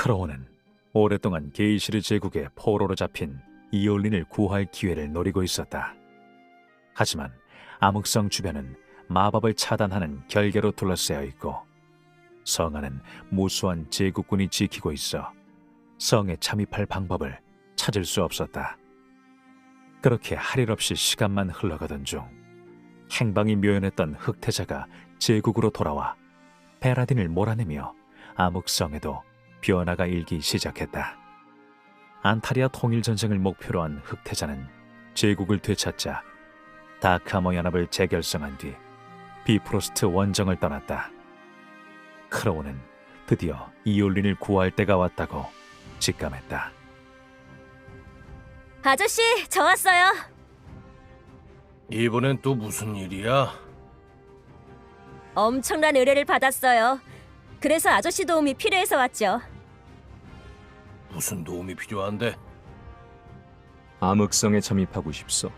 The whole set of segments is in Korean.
크로우는 오랫동안 게이시르 제국의 포로로 잡힌 이올린을 구할 기회를 노리고 있었다. 하지만 암흑성 주변은 마법을 차단하는 결계로 둘러싸여 있고 성 안은 무수한 제국군이 지키고 있어 성에 잠입할 방법을 찾을 수 없었다. 그렇게 할 일 없이 시간만 흘러가던 중 행방이 묘연했던 흑태자가 제국으로 돌아와 베라딘을 몰아내며 암흑성에도 변화가 일기 시작했다. 안타리아 통일전쟁을 목표로 한 흑태자는 제국을 되찾자 다카모 연합을 재결성한 뒤 비프로스트 원정을 떠났다. 크로우는 드디어 이올린을 구할 때가 왔다고 직감했다. 아저씨, 저 왔어요. 이번엔 또 무슨 일이야? 엄청난 의뢰를 받았어요. 그래서 아저씨 도움이 필요해서 왔죠. 무슨 도움이 필요한데? 암흑성에 잠입하고 싶소.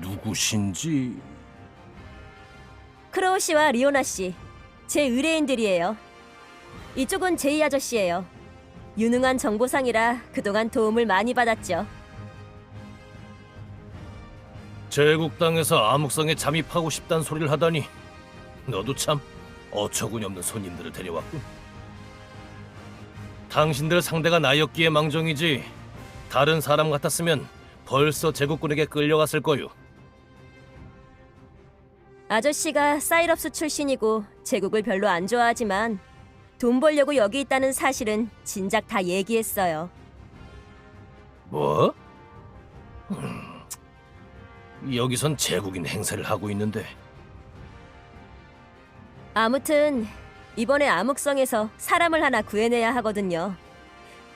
누구신지... 크로우 씨와 리오나 씨, 제 의뢰인들이에요. 이쪽은 제이 아저씨예요. 유능한 정보상이라 그동안 도움을 많이 받았죠. 제국 땅에서 암흑성에 잠입하고 싶단 소리를 하다니 너도 참 어처구니 없는 손님들을 데려왔군. 당신들 상대가 나였기에 망정이지 다른 사람 같았으면 벌써 제국군에게 끌려갔을 거요. 아저씨가 사이럽스 출신이고 제국을 별로 안 좋아하지만 돈 벌려고 여기 있다는 사실은 진작 다 얘기했어요. 뭐? 여기선 제국인 행세를 하고 있는데. 아무튼 이번에 암흑성에서 사람을 하나 구해내야 하거든요.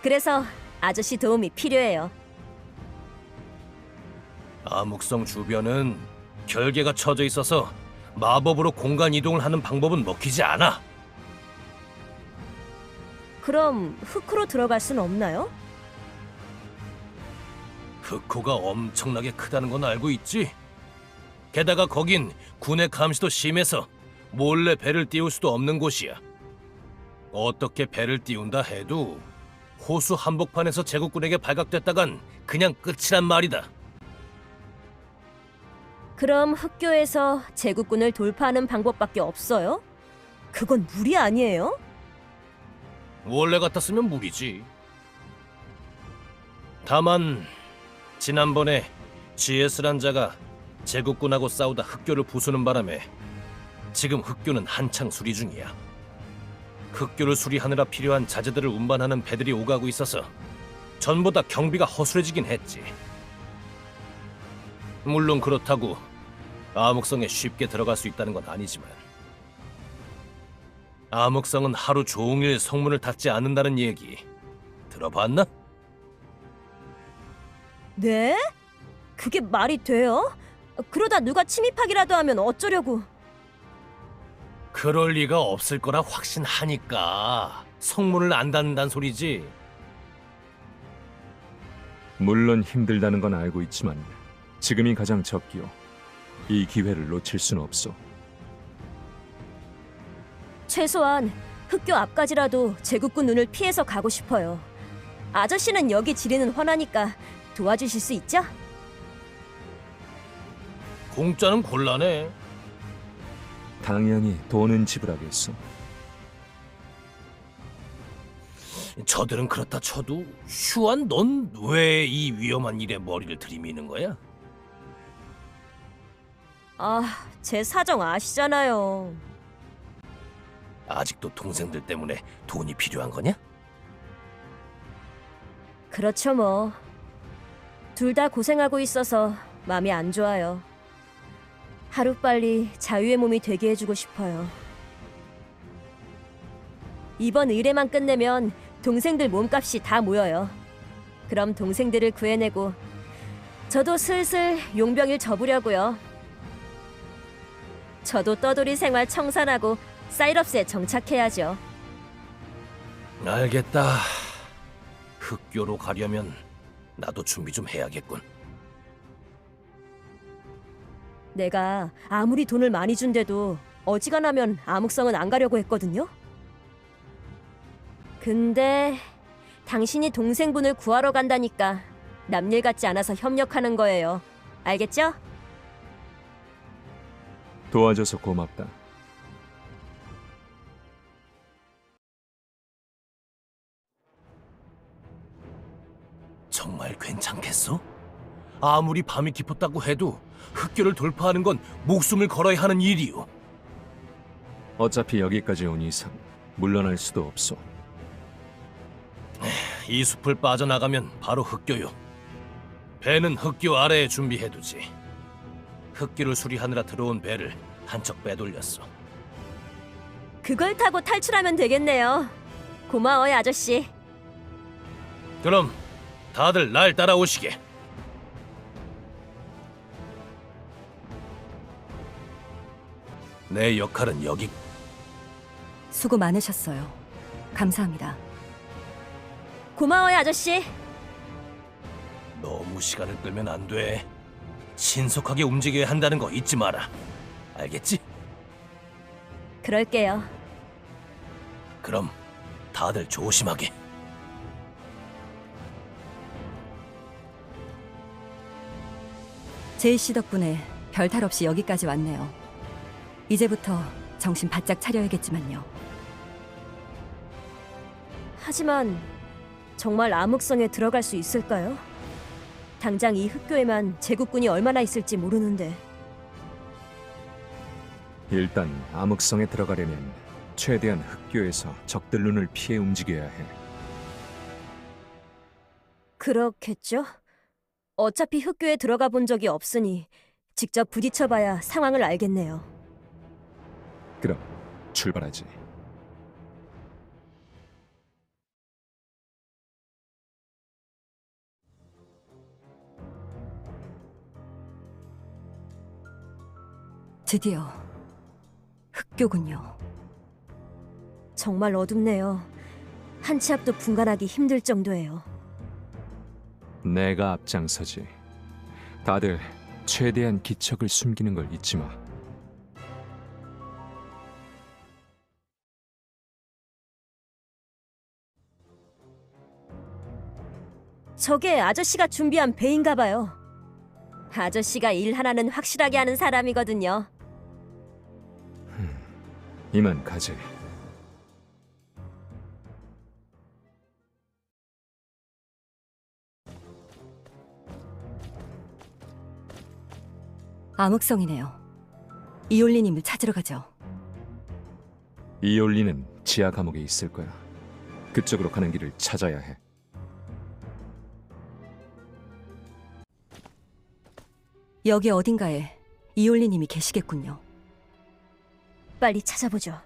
그래서 아저씨 도움이 필요해요. 암흑성 주변은 결계가 쳐져 있어서 마법으로 공간 이동을 하는 방법은 먹히지 않아. 그럼 흑호로 들어갈 순 없나요? 흑호가 엄청나게 크다는 건 알고 있지? 게다가 거긴 군의 감시도 심해서 몰래 배를 띄울 수도 없는 곳이야. 어떻게 배를 띄운다 해도 호수 한복판에서 제국군에게 발각됐다간 그냥 끝이란 말이다. 그럼 흑교에서 제국군을 돌파하는 방법밖에 없어요? 그건 무리 아니에요? 원래 같았으면 무리지. 다만 지난번에 GS란 자가 제국군하고 싸우다 흑교를 부수는 바람에 지금 흑교는 한창 수리 중이야. 흑교를 수리하느라 필요한 자재들을 운반하는 배들이 오가고 있어서 전보다 경비가 허술해지긴 했지. 물론 그렇다고 암흑성에 쉽게 들어갈 수 있다는 건 아니지만 암흑성은 하루 종일 성문을 닫지 않는다는 얘기 들어봤나? 네? 그게 말이 돼요? 그러다 누가 침입하기라도 하면 어쩌려고? 그럴 리가 없을 거라 확신하니까 성문을 안 닫는다는 소리지. 물론 힘들다는 건 알고 있지만 지금이 가장 적기요. 이 기회를 놓칠 수는 없소. 최소한 흑교 앞까지라도 제국군 눈을 피해서 가고 싶어요. 아저씨는 여기 지리는 훤하니까 도와주실 수 있죠? 공짜는 곤란해. 당연히 돈은 지불하겠소. 저들은 그렇다 쳐도 슈안 넌 왜 이 위험한 일에 머리를 들이미는 거야? 아, 제 사정 아시잖아요. 아직도 동생들 때문에 돈이 필요한 거냐? 그렇죠 뭐. 둘 다 고생하고 있어서 마음이 안 좋아요. 하루빨리 자유의 몸이 되게 해주고 싶어요. 이번 의뢰만 끝내면 동생들 몸값이 다 모여요. 그럼 동생들을 구해내고 저도 슬슬 용병일 접으려고요. 저도 떠돌이 생활 청산하고 사이럽스에 정착해야죠. 알겠다. 흑교로 가려면 나도 준비 좀 해야겠군. 내가 아무리 돈을 많이 준대도 어지간하면 암흑성은 안 가려고 했거든요. 근데 당신이 동생분을 구하러 간다니까 남일 같지 않아서 협력하는 거예요. 알겠죠? 도와줘서 고맙다. 정말 괜찮겠어? 아무리 밤이 깊었다고 해도 흑교를 돌파하는 건 목숨을 걸어야 하는 일이오. 어차피 여기까지 온 이상 물러날 수도 없소. 이 숲을 빠져나가면 바로 흑교요. 배는 흑교 아래에 준비해두지. 흑교를 수리하느라 들어온 배를 한 척 빼돌렸어. 그걸 타고 탈출하면 되겠네요. 고마워요, 아저씨. 그럼 다들 날 따라오시게. 내 역할은 여기. 수고 많으셨어요. 감사합니다. 고마워요, 아저씨. 너무 시간을 끌면 안 돼. 신속하게 움직여야 한다는 거 잊지 마라. 알겠지? 그럴게요. 그럼 다들 조심하게. 제이 씨 덕분에 별탈 없이 여기까지 왔네요. 이제부터 정신 바짝 차려야겠지만요. 하지만 정말 암흑성에 들어갈 수 있을까요? 당장 이 흑교에만 제국군이 얼마나 있을지 모르는데. 일단 암흑성에 들어가려면 최대한 흑교에서 적들 눈을 피해 움직여야 해. 그렇겠죠? 어차피 흑교에 들어가 본 적이 없으니 직접 부딪혀봐야 상황을 알겠네요. 그럼 출발하지. 드디어 흑교군요. 정말 어둡네요. 한 치 앞도 분간하기 힘들 정도예요. 내가 앞장서지. 다들 최대한 기척을 숨기는 걸 잊지 마. 저게 아저씨가 준비한 배인가 봐요. 아저씨가 일 하나는 확실하게 하는 사람이거든요. 이만 가지. 암흑성이네요. 이올리님을 찾으러 가죠. 이올리는 지하 감옥에 있을 거야. 그쪽으로 가는 길을 찾아야 해. 여기 어딘가에 이올리님이 계시겠군요. 빨리 찾아보죠.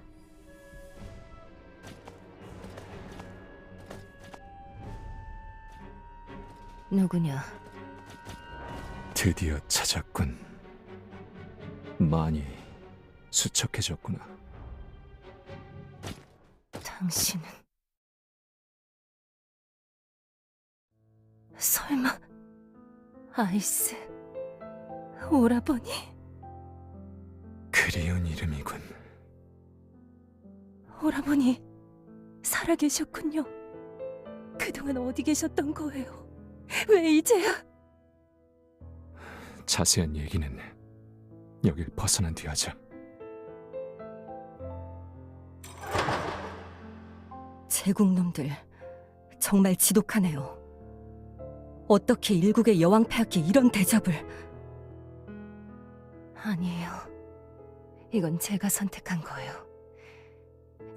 누구냐? 드디어 찾았군. 많이 수척해졌구나. 당신은 설마 아이스 오라버니? 그리운 이름이군. 오라버니 살아계셨군요. 그동안 어디 계셨던 거예요? 왜 이제야? 자세한 얘기는 여길 벗어난 뒤 하자. 제국놈들 정말 지독하네요. 어떻게 일국의 여왕폐하께 이런 대접을? 아니에요. 이건 제가 선택한 거예요.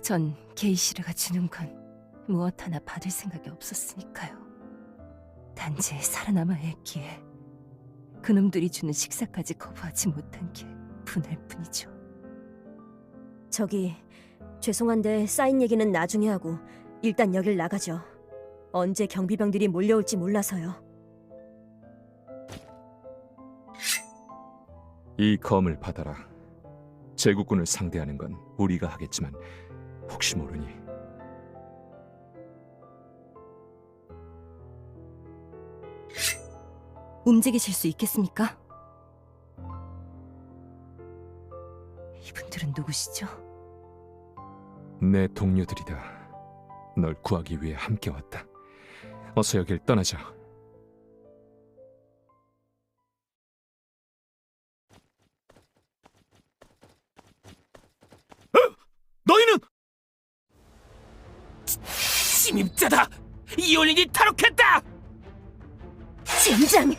전 게이시르가 주는 건 무엇 하나 받을 생각이 없었으니까요. 단지 살아남아야 했기에 그놈들이 주는 식사까지 거부하지 못한 게 분할 뿐이죠. 저기, 죄송한데 쌓인 얘기는 나중에 하고 일단 여길 나가죠. 언제 경비병들이 몰려올지 몰라서요. 이 검을 받아라. 제국군을 상대하는 건 우리가 하겠지만 혹시 모르니. 움직이실 수 있겠습니까? 이분들은 누구시죠? 내 동료들이다. 널 구하기 위해 함께 왔다. 어서 여길 떠나자. 너희는 침입자다! 이올린이 탈옥했다! 젠장!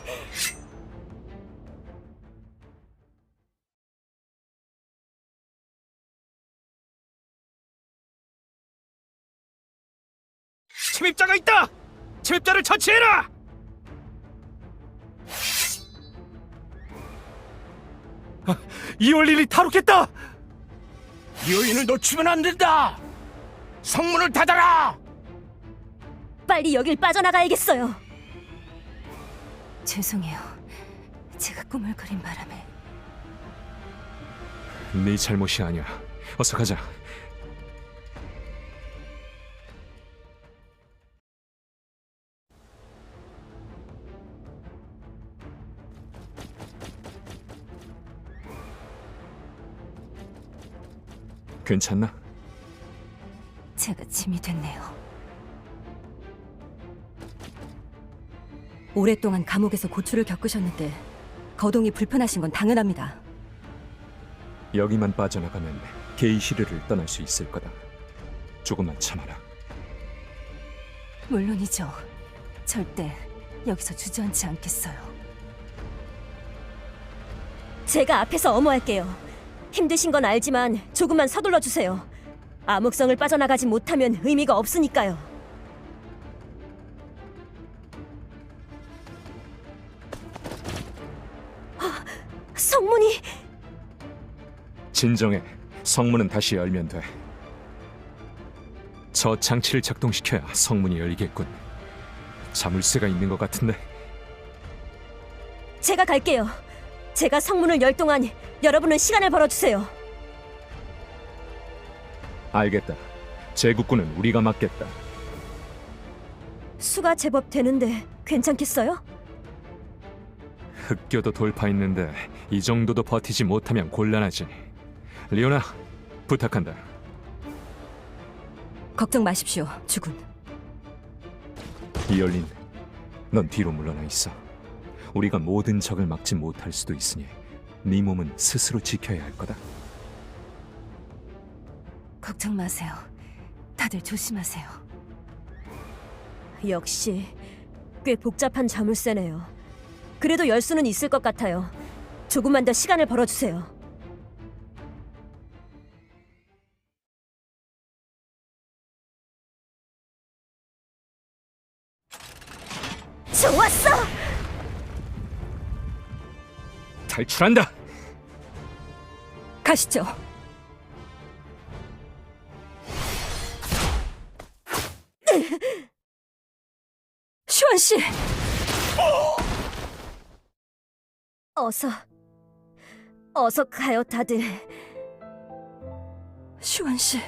침입자가 있다! 침입자를 처치해라! 이올린이 탈옥했다! 이올린을 놓치면 안 된다! 성문을 닫아라! 빨리 여길 빠져나가야겠어요. 죄송해요. 제가 꿈을 그린 바람에. 네 잘못이 아니야. 어서 가자. 괜찮나? 제가 짐이 됐네요. 오랫동안 감옥에서 고초를 겪으셨는데 거동이 불편하신 건 당연합니다. 여기만 빠져나가면 게이시르를 떠날 수 있을 거다. 조금만 참아라. 물론이죠. 절대 여기서 주저앉지 않겠어요. 제가 앞에서 엄호할게요. 힘드신 건 알지만 조금만 서둘러 주세요. 암흑성을 빠져나가지 못하면 의미가 없으니까요. 성문이... 진정해. 성문은 다시 열면 돼. 저 장치를 작동시켜야 성문이 열리겠군. 자물쇠가 있는 것 같은데. 제가 갈게요. 제가 성문을 열 동안 여러분은 시간을 벌어주세요. 알겠다. 제국군은 우리가 맡겠다. 수가 제법 되는데 괜찮겠어요? 흑교도 돌파했는데 이 정도도 버티지 못하면 곤란하지. 리오나, 부탁한다. 걱정 마십시오, 주군. 이열린, 넌 뒤로 물러나 있어. 우리가 모든 적을 막지 못할 수도 있으니 네 몸은 스스로 지켜야 할 거다. 걱정 마세요. 다들 조심하세요. 역시 꽤 복잡한 자물쇠네요. 그래도 열 수는 있을 것 같아요. 조금만 더 시간을 벌어주세요. 좋았어! 탈출한다! 가시죠. 슈안 씨, 어서 가요, 다들. 슈안 씨.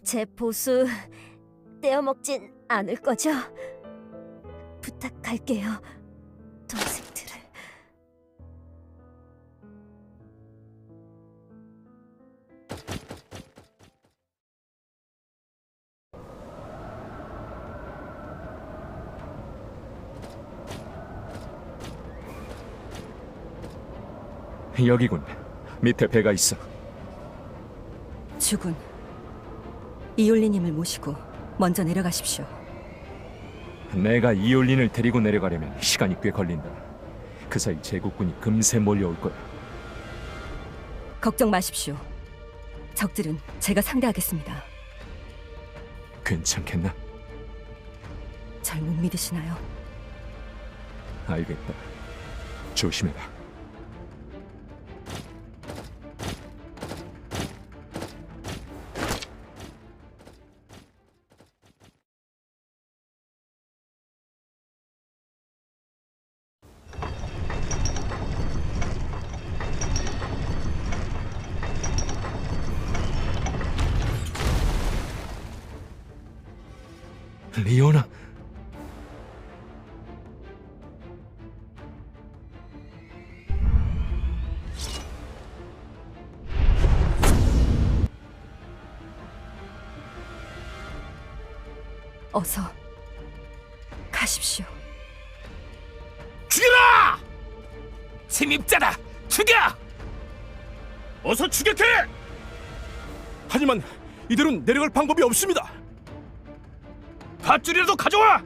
제 보수 떼어먹진 않을 거죠? 부탁할게요, 동생들을. 여기군. 밑에 배가 있어. 주군, 이올리님을 모시고 먼저 내려가십시오. 내가 이올린을 데리고 내려가려면 시간이 꽤 걸린다. 그 사이 제국군이 금세 몰려올 거야. 걱정 마십시오. 적들은 제가 상대하겠습니다. 괜찮겠나? 절 못 믿으시나요? 알겠다. 조심해라. 리오나. 어서 가십시오. 죽여라! 침입자다! 죽여! 어서 추격해! 하지만 이대로는 내려갈 방법이 없습니다. 밧줄이라도 가져와!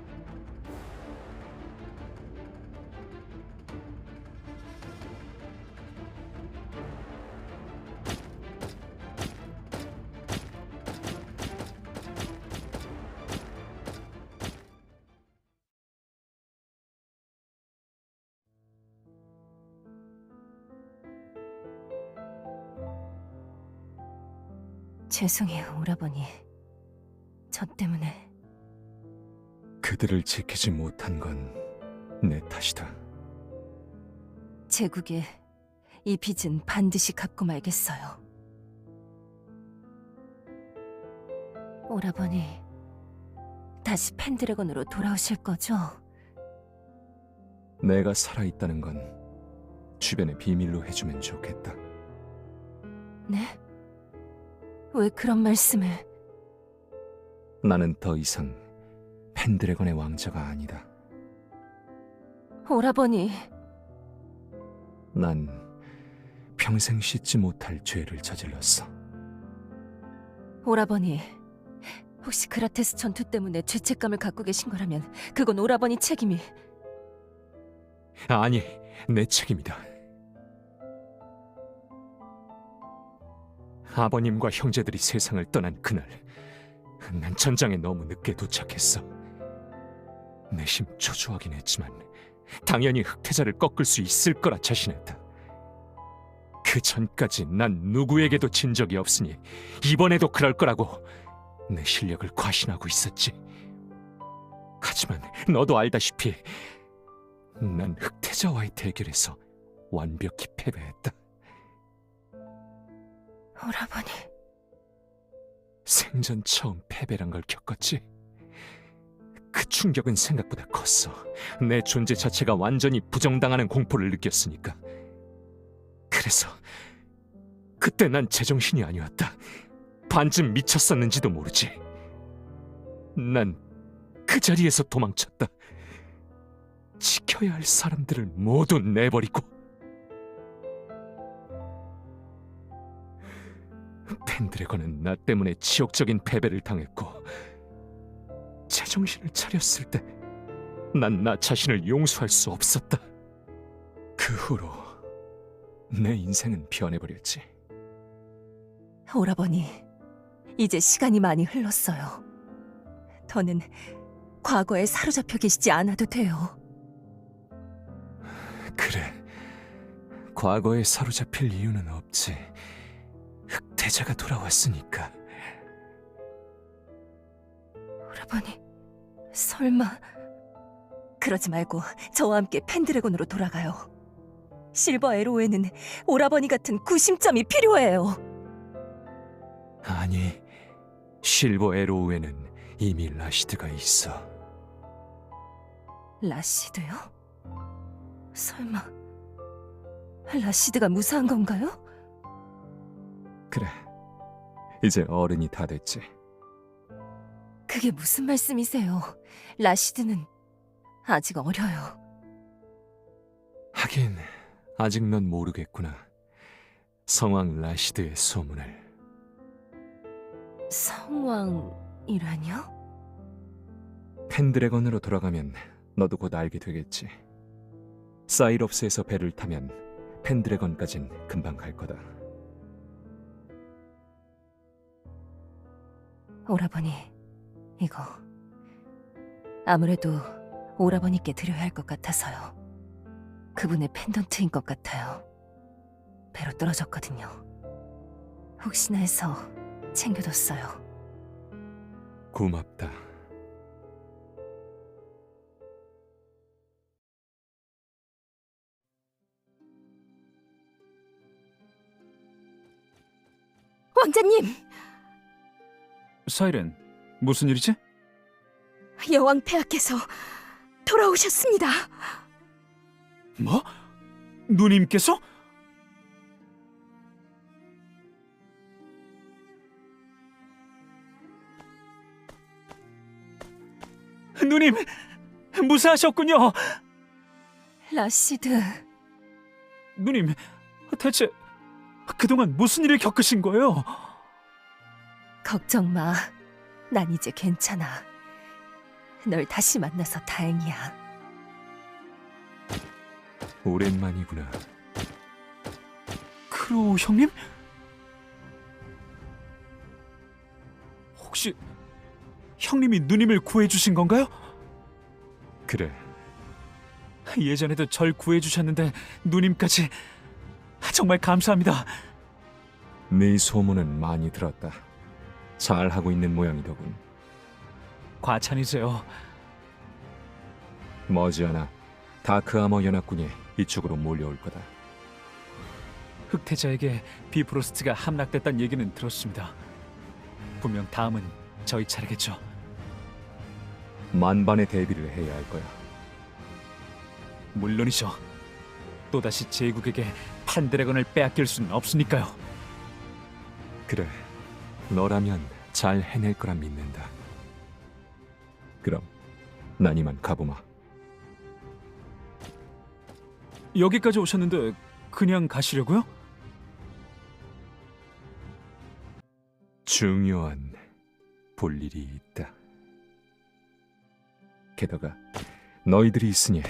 죄송해요, 오라버니. 저 때문에. 그들을 지키지 못한 건 내 탓이다. 제국에 이 빚은 반드시 갚고 말겠어요. 오라버니, 다시 펜드래곤으로 돌아오실 거죠? 내가 살아있다는 건 주변에 비밀로 해주면 좋겠다. 네? 왜 그런 말씀을... 나는 더 이상 펜드래곤의 왕자가 아니다. 오라버니, 난 평생 씻지 못할 죄를 저질렀어. 오라버니. 혹시 그라테스 전투 때문에 죄책감을 갖고 계신 거라면 그건 오라버니 책임이... 아니, 내 책임이다. 아버님과 형제들이 세상을 떠난 그날, 난 전장에 너무 늦게 도착했어. 내심 초조하긴 했지만 당연히 흑태자를 꺾을 수 있을 거라 자신했다. 그 전까지 난 누구에게도 진 적이 없으니 이번에도 그럴 거라고 내 실력을 과신하고 있었지. 하지만 너도 알다시피 난 흑태자와의 대결에서 완벽히 패배했다. 오라버니... 생전 처음 패배란 걸 겪었지. 그 충격은 생각보다 컸어. 내 존재 자체가 완전히 부정당하는 공포를 느꼈으니까. 그래서 그때 난 제정신이 아니었다. 반쯤 미쳤었는지도 모르지. 난 그 자리에서 도망쳤다. 지켜야 할 사람들을 모두 내버리고. 펜드래곤은 나 때문에 지옥적인 패배를 당했고, 제정신을 차렸을 때 난 나 자신을 용서할 수 없었다. 그 후로 내 인생은 변해버렸지. 오라버니, 이제 시간이 많이 흘렀어요. 더는 과거에 사로잡혀 계시지 않아도 돼요. 그래, 과거에 사로잡힐 이유는 없지. 흑태자가 돌아왔으니까. 오라버니, 설마... 그러지 말고 저와 함께 펜드래곤으로 돌아가요. 실버 에로에는 오라버니 같은 구심점이 필요해요. 아니, 실버 에로우에는 이미 라시드가 있어. 라시드요? 설마... 라시드가 무사한 건가요? 그래, 이제 어른이 다 됐지. 그게 무슨 말씀이세요? 라시드는 아직 어려요. 하긴 아직 넌 모르겠구나. 성왕 라시드의 소문을. 성왕이라뇨? 펜드래건으로 돌아가면 너도 곧 알게 되겠지. 사이럽스에서 배를 타면 펜드래건까진 금방 갈 거다. 오라버니, 이거 아무래도 오라버니께 드려야 할 것 같아서요. 그분의 펜던트인 것 같아요. 배로 떨어졌거든요. 혹시나 해서 챙겨뒀어요. 고맙다. 왕자님! 사이렌, 무슨 일이지? 여왕 폐하께서 돌아오셨습니다. 뭐? 누님께서? 누님, 무사하셨군요. 라시드, 누님, 대체 그동안 무슨 일을 겪으신 거예요? 걱정 마. 난 이제 괜찮아. 널 다시 만나서 다행이야. 오랜만이구나. 크로우 형님? 혹시 형님이 누님을 구해주신 건가요? 그래, 예전에도 절 구해주셨는데 누님까지 정말 감사합니다. 네 소문은 많이 들었다. 잘하고 있는 모양이더군. 과찬이세요. 머지않아 다크아머 연합군이 이쪽으로 몰려올 거다. 흑태자에게 비프로스트가 함락됐다는 얘기는 들었습니다. 분명 다음은 저희 차례겠죠. 만반의 대비를 해야 할 거야. 물론이죠. 또다시 제국에게 판드래곤을 빼앗길 수는 없으니까요. 그래, 너라면 잘 해낼 거라 믿는다. 그럼 난 이만 가보마. 여기까지 오셨는데 그냥 가시려고요? 중요한 볼 일이 있다. 게다가 너희들이 있으니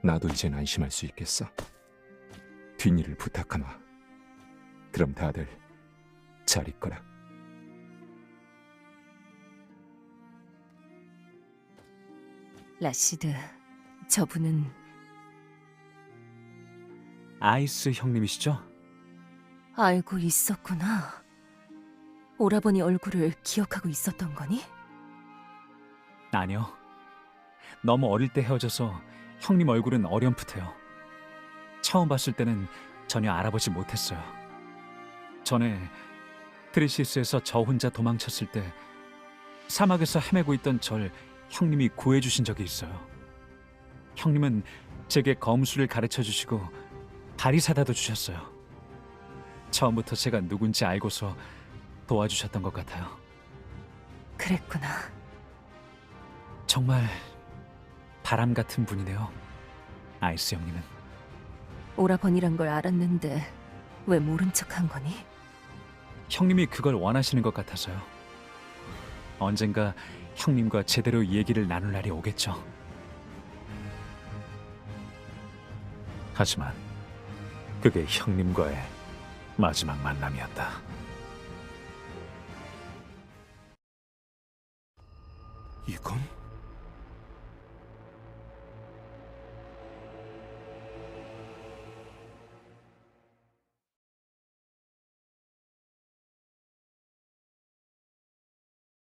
나도 이젠 안심할 수 있겠어. 뒷일을 부탁하마. 그럼 다들 잘 있거라. 라시드, 저분은 아이스 형님이시죠? 알고 있었구나. 오라버니 얼굴을 기억하고 있었던 거니? 아니요. 너무 어릴 때 헤어져서 형님 얼굴은 어렴풋해요. 처음 봤을 때는 전혀 알아보지 못했어요. 전에 트리시스에서 저 혼자 도망쳤을 때 사막에서 헤매고 있던 절 형님이 구해주신 적이 있어요. 형님은 제게 검술을 가르쳐 주시고 다리 사다도 주셨어요. 처음부터 제가 누군지 알고서 도와주셨던 것 같아요. 그랬구나. 정말 바람 같은 분이네요, 아이스 형님은. 오라버니란 걸 알았는데 왜 모른 척한 거니? 형님이 그걸 원하시는 것 같아서요. 언젠가 형님과 제대로 얘기를 나눌 날이 오겠죠. 하지만 그게 형님과의 마지막 만남이었다. 이건